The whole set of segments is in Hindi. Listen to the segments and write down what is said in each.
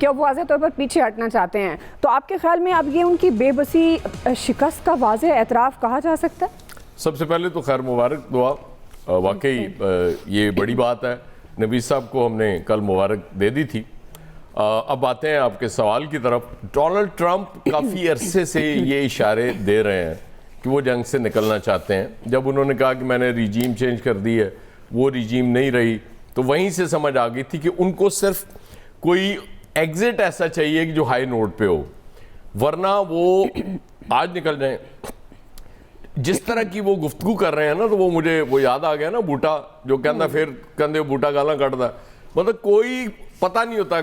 कि अब वाज़ेह तौर पर पीछे हटना चाहते हैं। तो आपके ख्याल में अब ये उनकी बेबसी शिकस्त का वाज़ेह एतराफ़ कहा जा सकता है? सबसे पहले तो खैर मुबारक दुआ, वाकई ये बड़ी बात है। नबी साहब को हमने कल मुबारक दे दी थी। अब आते हैं आपके सवाल की तरफ। डोनाल्ड ट्रंप काफ़ी अरसे से ये इशारे दे रहे हैं कि वो जंग से निकलना चाहते हैं। जब उन्होंने कहा कि मैंने रिजीम चेंज कर दी है, वो रिजीम नहीं रही, तो वहीं से समझ आ गई थी कि उनको सिर्फ कोई एग्जिट ऐसा चाहिए कि जो हाई नोट पे हो, वरना वो आज निकल जाए। जिस तरह की वो गुफ्तगू कर रहे हैं ना, तो वो मुझे वो याद आ गया ना, बूटा जो कहता फिर कंधे बूटा गाला कटता। मतलब कोई पता नहीं होता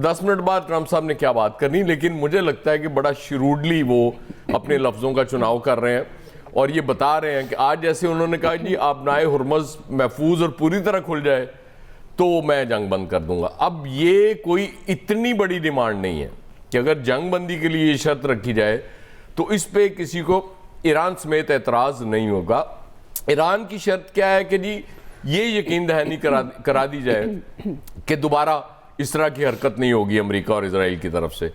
10 मिनट बाद ट्रंप साहब ने क्या बात करनी, लेकिन मुझे लगता है कि बड़ा श्रूडली वो अपने लफ्ज़ों का चुनाव कर रहे हैं और ये बता रहे हैं कि आज जैसे उन्होंने कहा जी आप नाए हुर्मज़ महफूज और पूरी तरह खुल जाए तो मैं जंग बंद कर दूंगा। अब ये कोई इतनी बड़ी डिमांड नहीं है कि अगर जंग बंदी के लिए ये शर्त रखी जाए तो इस पे किसी को ईरान समेत एतराज़ नहीं होगा। ईरान की शर्त क्या है कि जी ये यकीन दहानी करा दी जाए कि दोबारा इस तरह की हरकत नहीं होगी अमेरिका और इजराइल की तरफ से।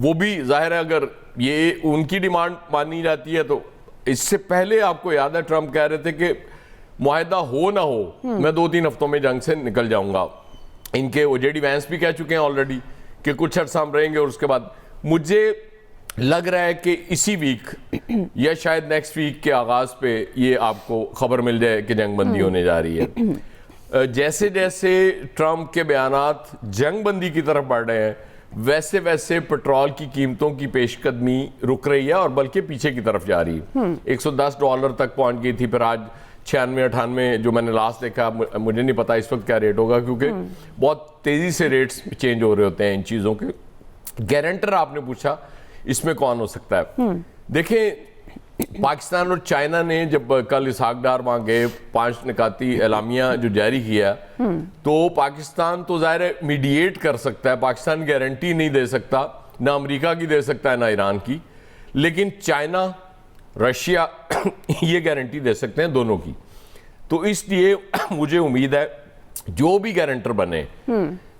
वो भी जाहिर है अगर ये उनकी डिमांड मानी जाती है तो इससे पहले आपको याद है ट्रंप कह रहे थे कि मुआहदा हो ना हो मैं 2-3 हफ्तों में जंग से निकल जाऊंगा। इनके वो जेडी वैंस भी कह चुके हैं ऑलरेडी कि कुछ अर्सा हम रहेंगे और उसके बाद मुझे लग रहा है कि इसी वीक या शायद नेक्स्ट वीक के आगाज पे ये आपको खबर मिल जाए कि जंग बंदी होने जा रही है। जैसे जैसे ट्रंप के बयानात जंग बंदी की तरफ बढ़ रहे हैं वैसे वैसे पेट्रोल की कीमतों की पेशकदमी रुक रही है और बल्कि पीछे की तरफ जा रही है। $110 तक पहुंच गई थी, फिर आज 96-98 जो मैंने लास्ट देखा, मुझे नहीं पता इस वक्त क्या रेट होगा क्योंकि बहुत तेजी से रेट्स चेंज हो रहे होते हैं इन चीज़ों के। गारंटर आपने पूछा इसमें कौन हो सकता है? देखें पाकिस्तान और चाइना ने जब कल इसहाक डार वहां गए 5 निकाती एलामिया जो जारी किया तो पाकिस्तान तो ज़ाहिर है मीडिएट कर सकता है, पाकिस्तान गारंटी नहीं दे सकता, ना अमेरिका की दे सकता है ना ईरान की, लेकिन चाइना रशिया ये गारंटी दे सकते हैं दोनों की। तो इसलिए मुझे उम्मीद है जो भी गारंटर बने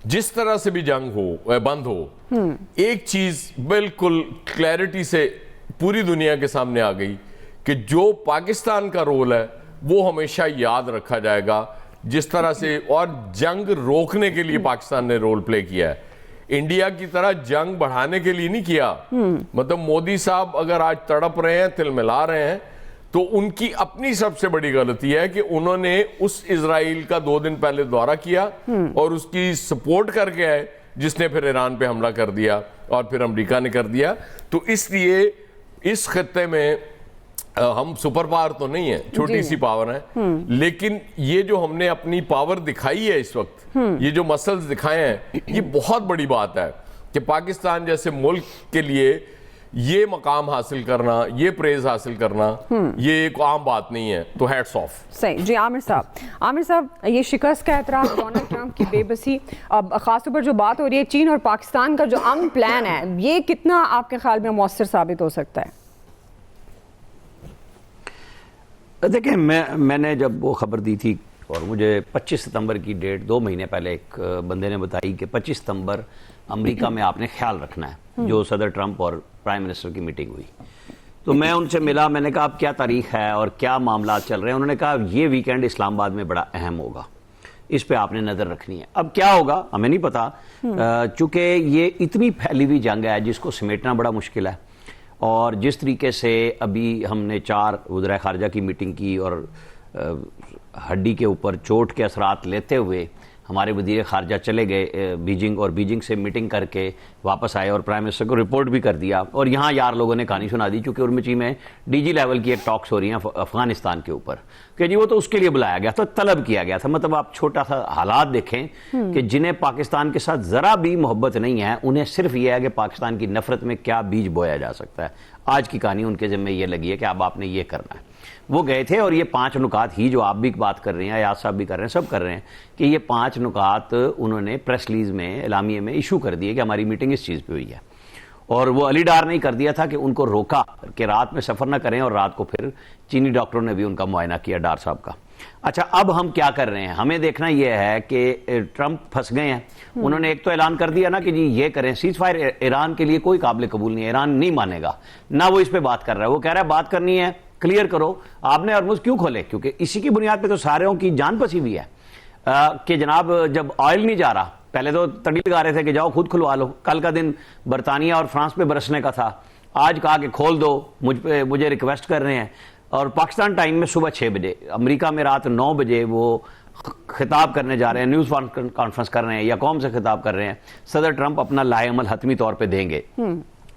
जिस तरह से भी जंग हो बंद हो, एक चीज बिल्कुल क्लैरिटी से पूरी दुनिया के सामने आ गई कि जो पाकिस्तान का रोल है वो हमेशा याद रखा जाएगा जिस तरह से, और जंग रोकने के लिए पाकिस्तान ने रोल प्ले किया है, इंडिया की तरह जंग बढ़ाने के लिए नहीं किया। मतलब मोदी साहब अगर आज तड़प रहे हैं, तिलमिला रहे हैं, तो उनकी अपनी सबसे बड़ी गलती है कि उन्होंने उस इजराइल का 2 दिन पहले दौरा किया और उसकी सपोर्ट करके आए जिसने फिर ईरान पे हमला कर दिया और फिर अमेरिका ने कर दिया। तो इसलिए इस खत्ते में हम सुपर पावर तो नहीं है, छोटी सी पावर है, लेकिन ये जो हमने अपनी पावर दिखाई है इस वक्त, ये जो मसल्स दिखाए हैं, ये बहुत बड़ी बात है कि पाकिस्तान जैसे मुल्क के लिए ये मकाम हासिल करना, ये प्रेज हासिल करना, ये एक आम बात नहीं है। तो हैट्स ऑफ। सही जी। आमिर साहब ये शिकस्त का एतराफ़, डोनाल्ड ट्रंप की बेबसी, अब खासतौर पर जो बात हो रही है चीन और पाकिस्तान का जो अमन प्लान है, ये कितना आपके ख्याल में मौसर साबित हो सकता है? देखिए मैंने जब वो खबर दी थी और मुझे 25 सितंबर की डेट 2 महीने पहले एक बंदे ने बताई कि 25 सितंबर अमेरिका में आपने ख्याल रखना है, जो सदर ट्रंप और प्राइम मिनिस्टर की मीटिंग हुई। तो मैं उनसे मिला, मैंने कहा अब क्या तारीख है और क्या मामला चल रहे हैं? उन्होंने कहा ये वीकेंड इस्लामाबाद में बड़ा अहम होगा, इस पे आपने नज़र रखनी है। अब क्या होगा हमें नहीं पता, चूंकि ये इतनी फैली हुई जंग है जिसको समेटना बड़ा मुश्किल है। और जिस तरीके से अभी हमने 4 वज़ीर ख़ारजा की मीटिंग की और हड्डी के ऊपर चोट के असरात लेते हुए हमारे वज़ीर ख़ारजा चले गए बीजिंग और बीजिंग से मीटिंग करके वापस आए और प्राइम मिनिस्टर को रिपोर्ट भी कर दिया। और यहाँ यार लोगों ने कहानी सुना दी, चूँकि उर्मची में डीजी लेवल की एक टॉक्स हो रही हैं अफगानिस्तान के ऊपर कि जी वो तो उसके लिए बुलाया गया था, तलब किया गया था। मतलब आप छोटा सा हालात देखें कि जिन्हें पाकिस्तान के साथ ज़रा भी मोहब्बत नहीं है, उन्हें सिर्फ ये है कि पाकिस्तान की नफरत में क्या बीज बोया जा सकता है। आज की कहानी उनके ज़िम्मे ये लगी है कि अब आपने ये करना है। वो गए थे और ये 5 नुकात ही जो आप भी बात कर रहे हैं, याद साहब भी कर रहे हैं, सब कर रहे हैं कि ये 5 नुकात उन्होंने प्रेस रिलीज में एलामिया में इशू कर दिए कि हमारी मीटिंग इस चीज़ पे हुई है। और वो अली डार ने कर दिया था कि उनको रोका कि रात में सफ़र ना करें, और रात को फिर चीनी डॉक्टरों ने भी उनका मुआयना किया डार साहब का। अच्छा, अब हम क्या कर रहे हैं, हमें देखना यह है कि ट्रंप फंस गए हैं। उन्होंने एक तो ऐलान कर दिया ना कि जी ये करें सीज फायर, ईरान के लिए कोई काबिल कबूल नहीं है, ईरान नहीं मानेगा ना, वो इस पे बात कर रहा है। वो कह रहा है बात करनी है क्लियर करो, आपने हॉर्मुज़ क्यों खोले, क्योंकि इसी की बुनियाद पे तो सारों की जान फंसी हुई है कि जनाब जब ऑयल नहीं जा रहा, पहले तो तड़ी लगा रहे थे कि जाओ खुद खुलवा लो, कल का दिन बरतानिया और फ्रांस पे बरसने का था, आज कहा कि खोल दो, मुझे रिक्वेस्ट कर रहे हैं। और पाकिस्तान टाइम में सुबह 6 बजे, अमेरिका में रात 9 बजे वो खिताब करने जा रहे हैं, न्यूज़ कॉन्फ्रेंस कर रहे हैं या कौम से खिताब कर रहे हैं, सदर ट्रंप अपना लाएअमल हतमी तौर पे देंगे,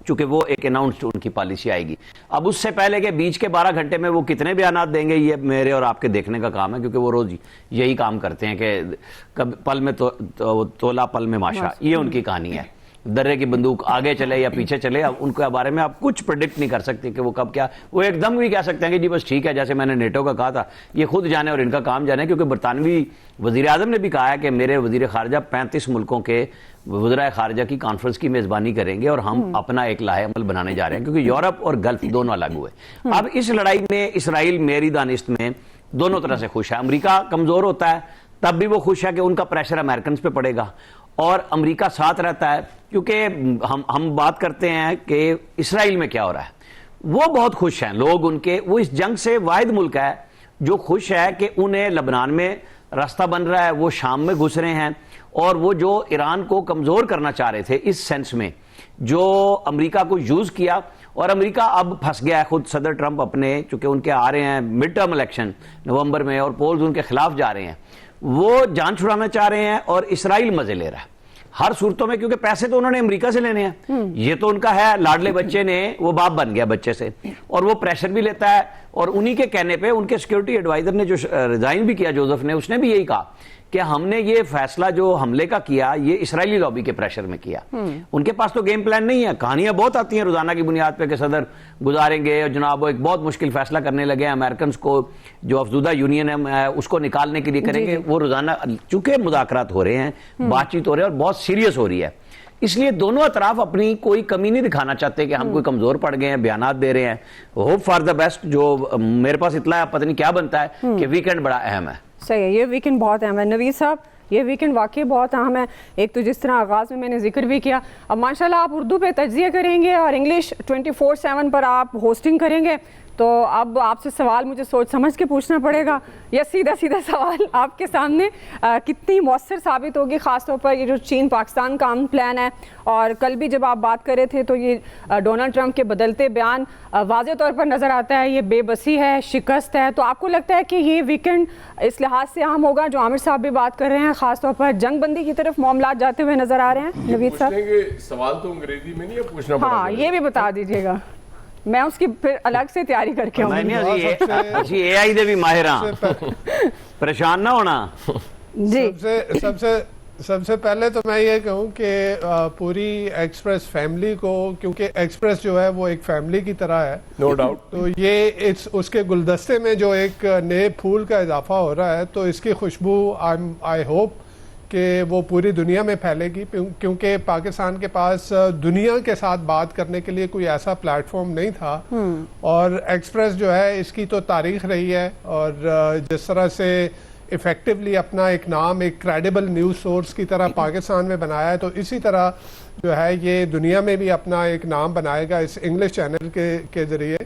चूंकि वो एक अनाउंस्ड उनकी पॉलिसी आएगी। अब उससे पहले के बीच के 12 घंटे में वो कितने बयानात देंगे, ये मेरे और आपके देखने का काम है, क्योंकि वो रोज यही काम करते हैं कि कब पल में तोला पल में माशा, ये उनकी कहानी है। दर्रे की बंदूक आगे चले या पीछे चले, अब उनके बारे में आप कुछ प्रेडिक्ट नहीं कर सकते कि वो कब क्या, वो एकदम भी कह सकते हैं कि जी बस ठीक है, जैसे मैंने नेटो का कहा था, ये खुद जाने और इनका काम जाने। क्योंकि बरतानवी वजीर आजम ने भी कहा है कि मेरे वजीर खारजा 35 मुल्कों के वज़ीर खारजा की कॉन्फ्रेंस की मेज़बानी करेंगे और हम अपना एक लाहेअमल बनाने जा रहे हैं, क्योंकि यूरोप और गल्फ दोनों अलग हुए। अब इस लड़ाई में इसराइल मेरी दानिश्त में दोनों तरह से खुश है। अमेरिका कमज़ोर होता है तब भी वो खुश है कि उनका प्रेशर अमेरिकन पे पड़ेगा, और अमेरिका साथ रहता है क्योंकि हम बात करते हैं कि इसराइल में क्या हो रहा है, वो बहुत खुश हैं लोग उनके, वो इस जंग से वाहिद मुल्क है जो खुश है कि उन्हें लबनान में रास्ता बन रहा है, वो शाम में घुस रहे हैं, और वो जो ईरान को कमज़ोर करना चाह रहे थे इस सेंस में, जो अमेरिका को यूज़ किया, और अमेरिका अब फंस गया है। खुद सदर ट्रंप अपने, चूंकि उनके आ रहे हैं मिड टर्म इलेक्शन नवंबर में और पोल्स उनके खिलाफ जा रहे हैं, वो जान छुड़ाना चाह रहे हैं और इसराइल मजे ले रहा है हर सूरतों में, क्योंकि पैसे तो उन्होंने अमेरिका से लेने हैं। ये तो उनका है, लाडले बच्चे ने वो बाप बन गया बच्चे से, और वो प्रेशर भी लेता है। और उन्हीं के कहने पे उनके सिक्योरिटी एडवाइजर ने जो रिजाइन भी किया, जोसेफ ने, उसने भी यही कहा कि हमने ये फैसला जो हमले का किया, ये इसराइली लॉबी के प्रेशर में किया। उनके पास तो गेम प्लान नहीं है, कहानियां बहुत आती हैं रोजाना की बुनियाद पे कि सदर गुजारेंगे और जनाब वो एक बहुत मुश्किल फैसला करने लगे हैं, अमेरिकन को जो अफजूदा यूनियन है उसको निकालने के लिए करेंगे। वो रोजाना चूंकि मुज़ाकरात हो रहे हैं, बातचीत हो रही है और बहुत सीरियस हो रही है, इसलिए दोनों अतराफ अपनी कोई कमी नहीं दिखाना चाहते कि हम कोई कमजोर पड़ गए हैं, बयानात दे रहे हैं। Hope for the best. जो मेरे पास इतना है, पता नहीं क्या बनता है, कि वीकेंड बड़ा अहम है। सही है, ये वीकेंड बहुत अहम है नवीद साहब, ये वीकेंड वाकई बहुत अहम है। एक तो जिस तरह आगाज़ में मैंने जिक्र भी किया, अब माशाल्लाह आप उर्दू पे तज्जिया करेंगे और इंग्लिश 24/7 पर आप होस्टिंग करेंगे, तो अब आपसे सवाल मुझे सोच समझ के पूछना पड़ेगा, या सीधा सीधा सवाल आपके सामने, कितनी मौसर साबित होगी ख़ासतौर पर ये जो चीन पाकिस्तान का अमन प्लान है। और कल भी जब आप बात कर रहे थे तो ये डोनाल्ड ट्रंप के बदलते बयान वाज़े तौर पर नज़र आता है, ये बेबसी है, शिकस्त है। तो आपको लगता है कि ये वीकेंड इस लिहाज से अहम होगा, जो आमिर साहब भी बात कर रहे हैं, ख़ासतौर पर जंग बंदी की तरफ मामला जाते हुए नज़र आ रहे हैं? नवीद साहब, सवाल तो अंग्रेजी में नहीं है पूछना, हाँ ये भी बता दीजिएगा, मैं उसकी फिर अलग से तैयारी करके आऊंगी। एआई दे भी माहिर परेशान ना होना जी। सबसे पहले तो मैं ये कहूँ कि पूरी एक्सप्रेस फैमिली को, क्योंकि एक्सप्रेस जो है वो एक फैमिली की तरह है, नो डाउट, तो ये उसके गुलदस्ते में जो एक नए फूल का इजाफा हो रहा है, तो इसकी खुशबू आई होप कि वो पूरी दुनिया में फैलेगी, क्योंकि पाकिस्तान के पास दुनिया के साथ बात करने के लिए कोई ऐसा प्लेटफॉर्म नहीं था। और एक्सप्रेस जो है इसकी तो तारीख रही है, और जिस तरह से इफ़ेक्टिवली अपना एक नाम एक क्रेडिबल न्यूज़ सोर्स की तरह पाकिस्तान में बनाया है, तो इसी तरह जो है ये दुनिया में भी अपना एक नाम बनाएगा इस इंग्लिश चैनल के ज़रिए।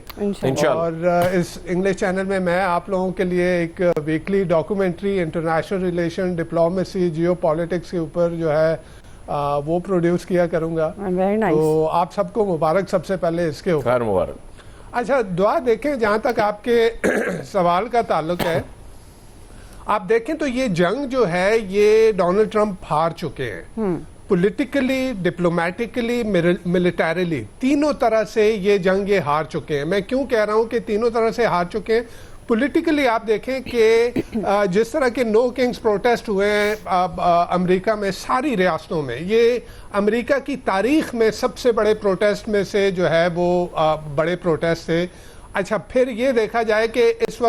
और इस इंग्लिश चैनल में मैं आप लोगों के लिए एक weekly documentary international relation, diplomacy, जियो पॉलिटिक्स के ऊपर जो है वो प्रोड्यूस किया करूँगा। तो आप सबको मुबारक सबसे पहले इसके ऊपर। मुबारक। अच्छा, दुआ देखें, जहाँ तक आपके सवाल का ताल्लुक है, आप देखें तो ये जंग जो है ये डोनाल्ड ट्रंप हार चुके हैं, पॉलिटिकली, डिप्लोमेटिकली, मिलिटरीली, तीनों तरह से ये जंग ये हार चुके हैं। मैं क्यों कह रहा हूं कि तीनों तरह से हार चुके हैं? पॉलिटिकली आप देखें कि जिस तरह के नो किंग्स प्रोटेस्ट हुए हैं अमेरिका में, सारी रियासतों में, ये अमेरिका की तारीख में सबसे बड़े प्रोटेस्ट में से जो है वो बड़े प्रोटेस्ट थे। अच्छा, फिर ये देखा जाए कि इस वक्त